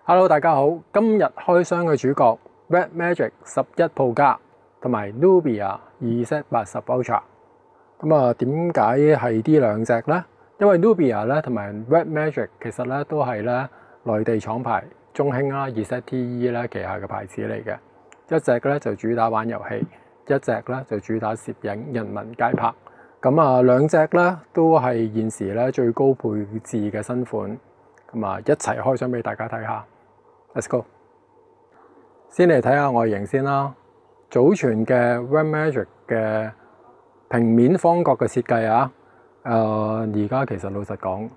Hello，大家好。今日開箱嘅主角 Red Magic 11 Pro 加同埋 Nubia2Z80 Ultra。咁啊，點解係呢兩隻呢？因為 Nubia 咧同埋 Red Magic 其實咧都係咧內地廠牌中興啦、ZTE 咧旗下嘅牌子嚟嘅。一隻咧就主打玩遊戲，一隻咧就主打攝影、人文街拍。咁啊，兩隻咧都係現時咧最高配置嘅新款。咁啊，一齊開箱俾大家睇下。Let's go！ 先嚟睇下外形先啦。祖傳嘅 Red Magic 嘅平面方角嘅設計啊，而家其實老實講，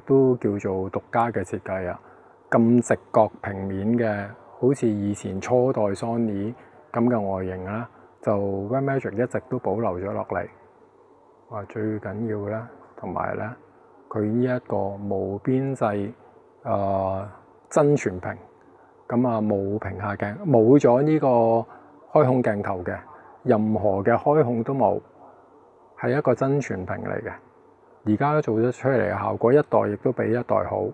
都叫做獨家嘅設計啊。咁直角平面嘅，好似以前初代 Sony 咁嘅外形啦，就 Red Magic 一直都保留咗落嚟。話最緊要咧，同埋咧，佢呢一個無邊際真全屏，咁啊冇屏下鏡，冇咗呢個開孔鏡頭嘅，任何嘅開孔都冇，係一個真全屏嚟嘅。而家都做得出嚟嘅效果，一代亦都比一代好。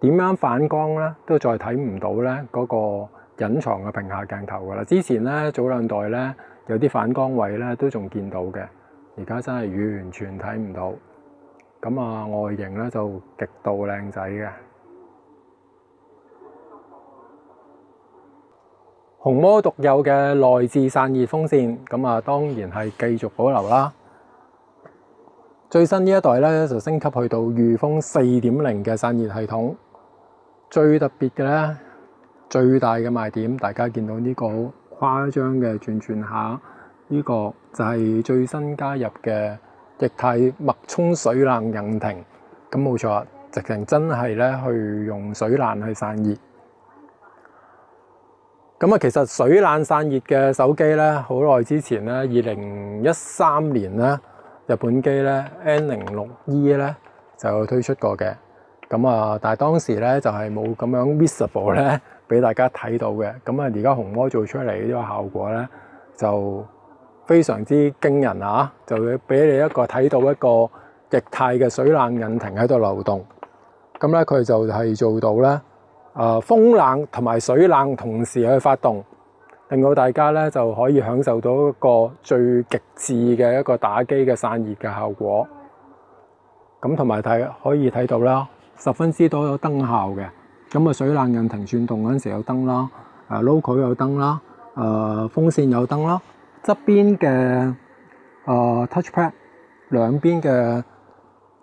點樣反光咧，都再睇唔到咧嗰個隱藏嘅屏下鏡頭噶啦。之前咧早兩代咧有啲反光位咧都仲見到嘅，而家真係完全睇唔到。咁啊外形咧就極度靚仔嘅。紅魔獨有嘅內置散熱風扇，咁啊當然係繼續保留啦。最新呢一代咧就升級去到御風 4.0 嘅散熱系統。最特別嘅咧，最大嘅賣點，大家見到呢個好誇張嘅轉下，呢個就係最新加入嘅液態脈衝水冷引擎。咁冇錯，直情真係咧去用水冷去散熱。咁啊，其實水冷散熱嘅手機咧，好耐之前咧，2013年咧，日本機咧 N06E 咧就有推出過嘅。咁啊，但係當時咧就係冇咁樣 visible 咧俾大家睇到嘅。咁啊，而家紅魔做出嚟呢個效果咧就非常之驚人啊！就會俾你一個睇到一個液態嘅水冷引擎喺度流動。咁咧佢就係做到咧。風冷同埋水冷同時去發動，令到大家咧就可以享受到一個最極致嘅一個打機嘅散熱嘅效果。咁同埋可以睇到啦，十分之多有燈效嘅。咁啊，水冷引擎轉動嗰陣時有燈啦，logo 有燈啦，風扇有燈啦，側邊嘅touchpad 兩邊嘅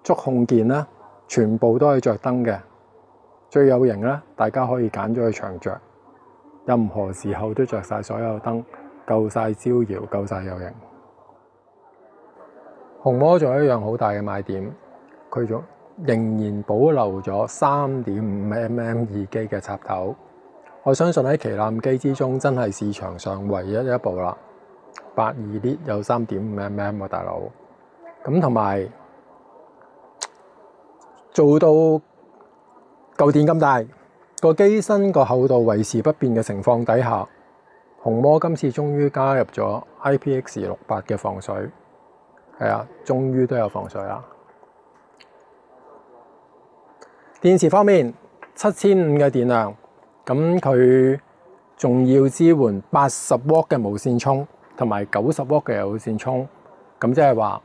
觸控鍵咧，全部都係着燈嘅。最有型咧，大家可以揀咗去長着，任何時候都着晒所有燈，夠晒招搖，夠晒有型。紅魔仲有一樣好大嘅賣點，佢仲仍然保留咗 3.5mm 耳機嘅插頭。我相信喺旗艦機之中，真係市場上唯一一部啦。82呎有 3.5mm 喎，大佬。咁同埋做到舊電咁大，個機身個厚度維持不變嘅情況底下，紅魔今次終於加入咗 IPX68 嘅防水，係啊，終於都有防水啦。電池方面，7500嘅電量，咁佢仲要支援80W嘅無線充同埋90W嘅有線充，咁即係話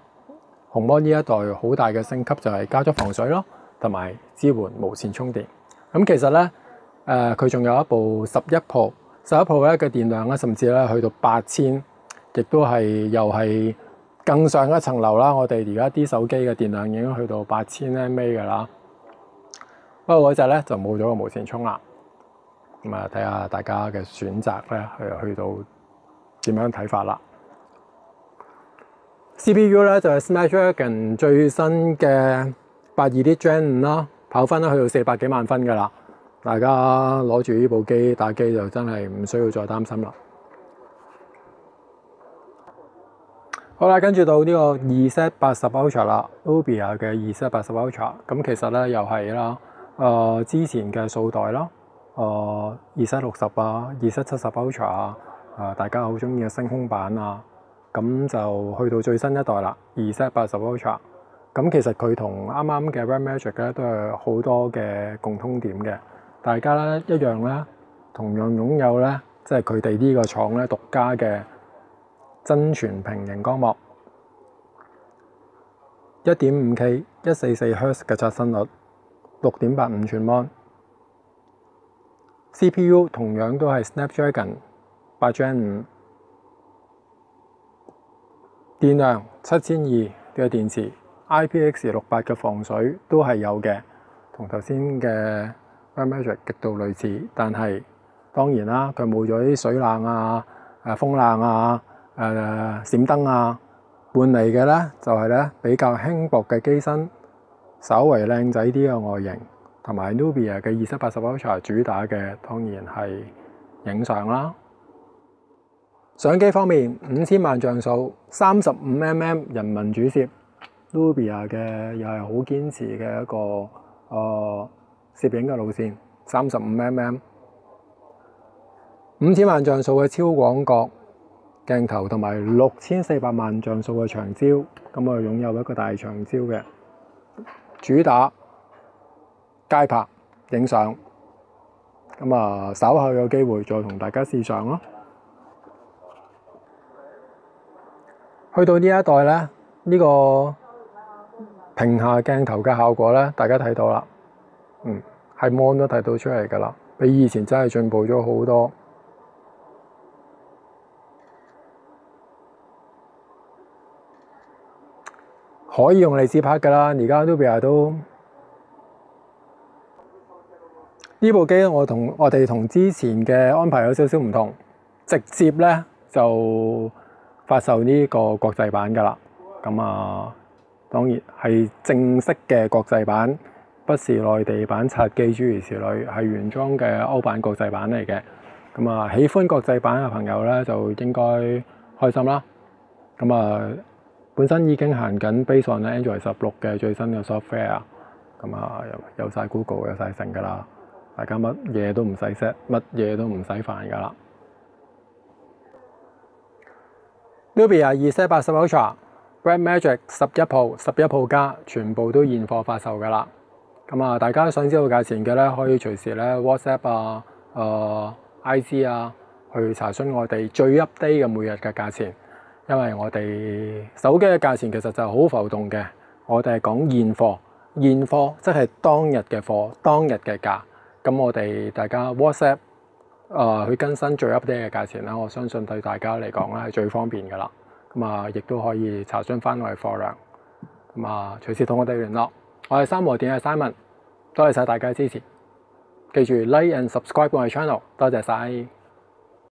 紅魔呢一代好大嘅升級就係加咗防水咯。同埋支援無線充電，咁其實咧，佢仲有一部11 Pro，11 Pro 咧嘅電量咧，甚至咧去到8000，亦都係又係更上一層樓啦。我哋而家啲手機嘅電量已經去到8000mAh㗎啦。不過嗰隻咧就冇咗個無線充啦。咁啊，睇下大家嘅選擇咧，去到點樣睇法啦。CPU 咧就係 Snapdragon 最新嘅82呎 Gen 5啦，跑分咧去到400幾萬分㗎啦。大家攞住呢部機打機就真係唔需要再擔心啦。好啦，跟住到呢個 2Z80 Ultra 啦 ，Nubia 嘅 2Z80 Ultra。咁其實咧又係啦，之前嘅數代啦，2Z60啊，2Z70 Ultra 啊，大家好中意嘅星空版啊，咁就去到最新一代啦，2Z80 Ultra。咁其實佢同啱啱嘅 Red Magic 咧都係好多嘅共通點嘅，大家咧一樣咧，同樣擁有咧，即係佢哋呢個廠咧獨家嘅真全平熒光幕，1.5K 144 Hz 嘅刷新率，6.85寸 Mon。CPU 同樣都係 Snapdragon 8 Gen 5，電量7200嘅電池 ，IPX68 嘅防水都係有嘅，同頭先嘅 Red Magic 極度類似，但係當然啦，佢冇咗啲水冷啊、風冷啊、閃燈啊，換嚟嘅咧就係咧比較輕薄嘅機身，稍為靚仔啲嘅外形。同埋 Nubia 嘅2080 Ultra 主打嘅當然係影相啦。相機方面，5000萬像素，35mm 人民主攝 ，Nubia 嘅又係好堅持嘅一個攝影嘅路線，35mm。5000萬像素嘅超廣角鏡頭同埋6400萬像素嘅長焦，咁啊擁有一個大長焦嘅主打。街拍影相，咁啊稍後有機會再同大家試相咯。去到呢一代咧，呢個屏下鏡頭嘅效果咧，大家睇到啦，係 Mon 都睇到出嚟噶啦，比以前真係進步咗好多。可以用嚟自拍噶啦，而家 Nubia 都。呢部機我哋同之前嘅安排有少少唔同，直接咧就發售呢個國際版噶啦。咁啊，當然係正式嘅國際版，不是內地版刷機諸如此類，係原裝嘅歐版國際版嚟嘅。咁啊，喜歡國際版嘅朋友咧就應該開心啦。咁啊，本身已經行緊 Base on Android 16嘅最新嘅 software， 咁啊有晒 Google 有晒成噶啦。大家乜嘢都唔使 set， 乜嘢都唔使煩噶啦。Nubia Z80 Ultra、Red Magic 11 Pro、11 Pro 加全部都現貨發售噶啦。咁啊，大家想知道價錢嘅咧，可以隨時咧 WhatsApp 啊、IG 啊去查詢我哋最 update 嘅每日嘅價錢。因為我哋手機嘅價錢其實就係好浮動嘅，我哋係講現貨，現貨即係當日嘅貨，當日嘅價。咁我哋大家 WhatsApp 去更新最 update 嘅價錢啦，我相信對大家嚟講咧係最方便噶啦。咁啊，亦都可以查詢翻我哋貨量。咁啊，隨時同我哋聯絡。我係三和電嘅 Simon，多謝晒大家支持。記住 like and subscribe 我哋 channel，多謝晒。